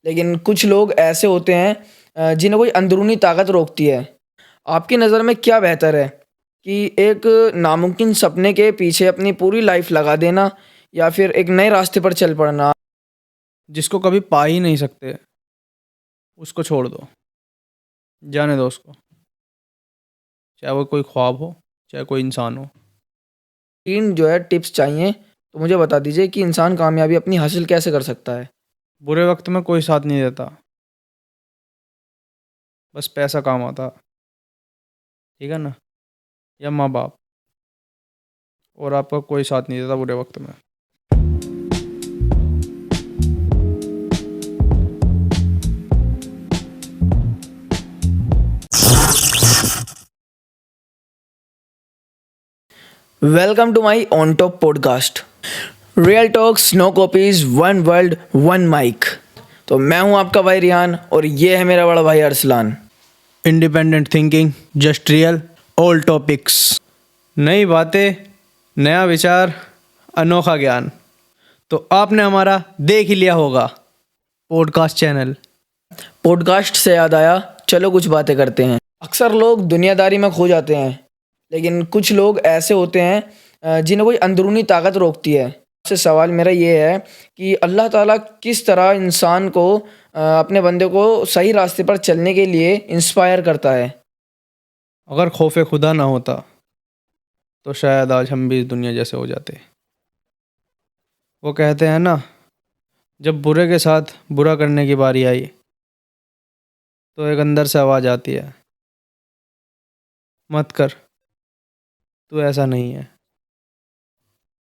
लेकिन कुछ लोग ऐसे होते हैं जिन्हें कोई अंदरूनी ताकत रोकती है। आपकी नज़र में क्या बेहतर है कि एक नामुमकिन सपने के पीछे अपनी पूरी लाइफ लगा देना या फिर एक नए रास्ते पर चल पड़ना? जिसको कभी पा ही नहीं सकते, उसको छोड़ दो, जाने दो उसको। चाहे वो कोई ख्वाब हो, चाहे कोई इंसान हो। 3 जो है टिप्स चाहिए, तो मुझे बता दीजिए कि इंसान कामयाबी अपनी हासिल कैसे कर सकता है? बुरे वक्त में कोई साथ नहीं देता, बस पैसा काम आता, ठीक है ना? या माँ बाप, और आपका कोई साथ नहीं देता बुरे वक्त में। Welcome to my on top podcast. Real talks, no copies, one world, one mic. तो मैं हूं आपका भाई रिहान और ये है मेरा बड़ा भाई Arsalan. Independent thinking, just real, all topics. नई बातें, नया विचार, अनोखा ज्ञान। तो आपने हमारा देख ही लिया होगा पॉडकास्ट चैनल। पॉडकास्ट से याद आया, चलो कुछ बातें करते हैं। अक्सर लोग दुनियादारी में खो जाते हैं, लेकिन कुछ लोग ऐसे होते हैं जिन्हें कोई अंदरूनी ताकत रोकती है। आपसे सवाल मेरा ये है कि अल्लाह ताला किस तरह इंसान को अपने बंदे को सही रास्ते पर चलने के लिए इंस्पायर करता है? अगर खौफ खुदा ना होता तो शायद आज हम भी इस दुनिया जैसे हो जाते। वो कहते हैं ना, जब बुरे के साथ बुरा करने की बारी आई तो एक अंदर से आवाज़ आती है, मत कर, तू ऐसा नहीं है।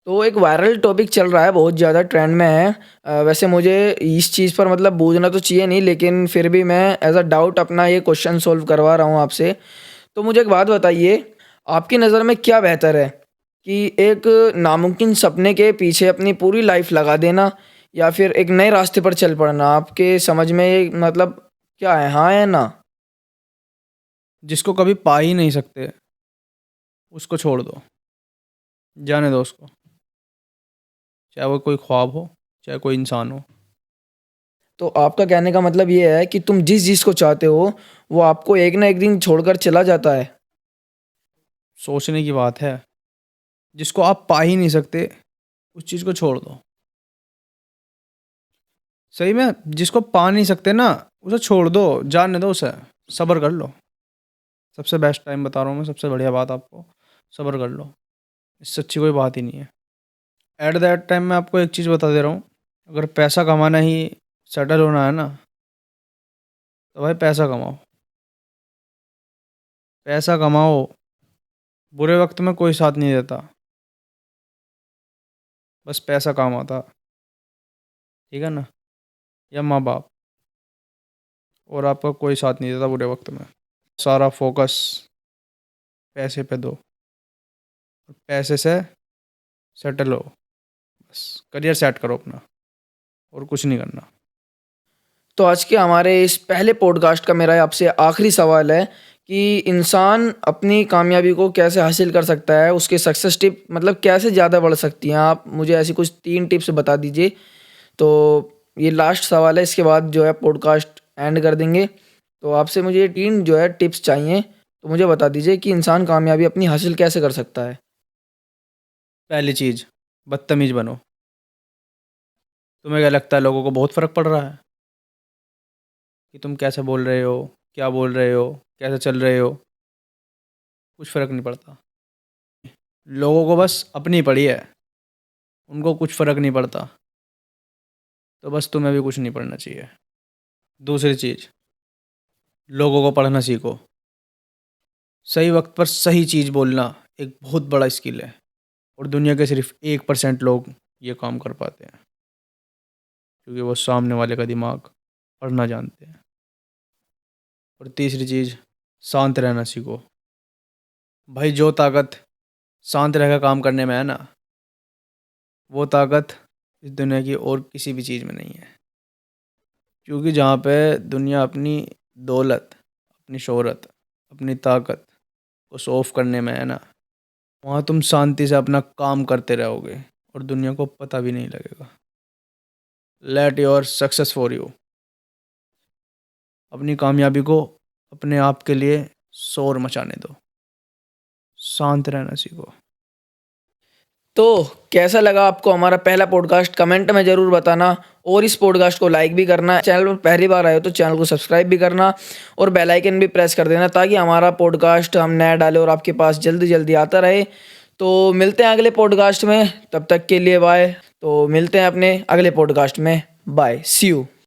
तो एक वायरल टॉपिक चल रहा है, बहुत ज़्यादा ट्रेंड में है। वैसे मुझे इस चीज़ पर मतलब बूझना तो चाहिए नहीं, लेकिन फिर भी मैं एज़ अ डाउट अपना ये क्वेश्चन सॉल्व करवा रहा हूँ आपसे। तो मुझे एक बात बताइए, आपकी नज़र में क्या बेहतर है कि एक नामुमकिन सपने के पीछे अपनी पूरी लाइफ लगा देना या फिर एक नए रास्ते पर चल पड़ना? आपके समझ में ये मतलब क्या है, हाँ या ना? जिसको कभी पा ही नहीं सकते, उसको छोड़ दो, जाने दो उसको। चाहे वो कोई ख्वाब हो, चाहे कोई इंसान हो। तो आपका कहने का मतलब ये है कि तुम जिस चीज़ को चाहते हो, वो आपको एक ना एक दिन छोड़कर चला जाता है। सोचने की बात है। जिसको आप पा ही नहीं सकते, उस चीज़ को छोड़ दो। सही में, जिसको पा नहीं सकते ना, उसे छोड़ दो, जाने दो उसे। सब्र कर लो। सबसे बेस्ट टाइम बता रहा हूँ मैं, सबसे बढ़िया बात आपको, सब्र कर लो। इससे अच्छी कोई बात ही नहीं है। एट दैट टाइम मैं आपको एक चीज़ बता दे रहा हूँ, अगर पैसा कमाना ही सेटल होना है ना, तो भाई पैसा कमाओ। पैसा कमाओ, बुरे वक्त में कोई साथ नहीं देता, बस पैसा काम आता, ठीक है ना? या माँ बाप, और आपका कोई साथ नहीं देता बुरे वक्त में। सारा फोकस पैसे पे दो, और पैसे से सेटल हो, बस करियर सेट करो अपना, और कुछ नहीं करना। तो आज के हमारे इस पहले पॉडकास्ट का मेरा आपसे आखिरी सवाल है कि इंसान अपनी कामयाबी को कैसे हासिल कर सकता है? उसके सक्सेस टिप मतलब कैसे ज़्यादा बढ़ सकती हैं? आप मुझे ऐसी कुछ 3 टिप्स बता दीजिए। तो ये लास्ट सवाल है, इसके बाद जो है पॉडकास्ट एंड कर देंगे। तो आपसे मुझे 3 जो है टिप्स चाहिए, तो मुझे बता दीजिए कि इंसान कामयाबी अपनी हासिल कैसे कर सकता है? पहली चीज़, बदतमीज़ बनो। तुम्हें क्या लगता है लोगों को बहुत फ़र्क पड़ रहा है कि तुम कैसे बोल रहे हो, क्या बोल रहे हो, कैसे चल रहे हो? कुछ फ़र्क नहीं पड़ता। लोगों को बस अपनी पड़ी है, उनको कुछ फ़र्क नहीं पड़ता। तो बस तुम्हें भी कुछ नहीं पढ़ना चाहिए। दूसरी चीज़, लोगों को पढ़ना सीखो। सही वक्त पर सही चीज़ बोलना एक बहुत बड़ा स्किल है, और दुनिया के सिर्फ 1% लोग ये काम कर पाते हैं, क्योंकि वो सामने वाले का दिमाग पढ़ना जानते हैं। और तीसरी चीज़, शांत रहना सीखो। भाई, जो ताकत शांत रहकर काम करने में है ना, वो ताकत इस दुनिया की और किसी भी चीज़ में नहीं है। क्योंकि जहाँ पे दुनिया अपनी दौलत, अपनी शोहरत, अपनी ताकत को शो ऑफ करने में है ना, वहाँ तुम शांति से अपना काम करते रहोगे और दुनिया को पता भी नहीं लगेगा। Let your success for you. अपनी कामयाबी को अपने आप के लिए शोर मचाने दो, शांत रहना सीखो। तो कैसा लगा आपको हमारा पहला पॉडकास्ट, कमेंट में ज़रूर बताना, और इस पॉडकास्ट को लाइक भी करना, चैनल पर पहली बार आए हो तो चैनल को सब्सक्राइब भी करना और बेल आइकन भी प्रेस कर देना, ताकि हमारा पॉडकास्ट हम नया डालें और आपके पास जल्दी जल्दी आता रहे। तो मिलते हैं अगले पॉडकास्ट में, तब तक के लिए बाय। तो मिलते हैं अपने अगले पॉडकास्ट में, बाय, सी यू।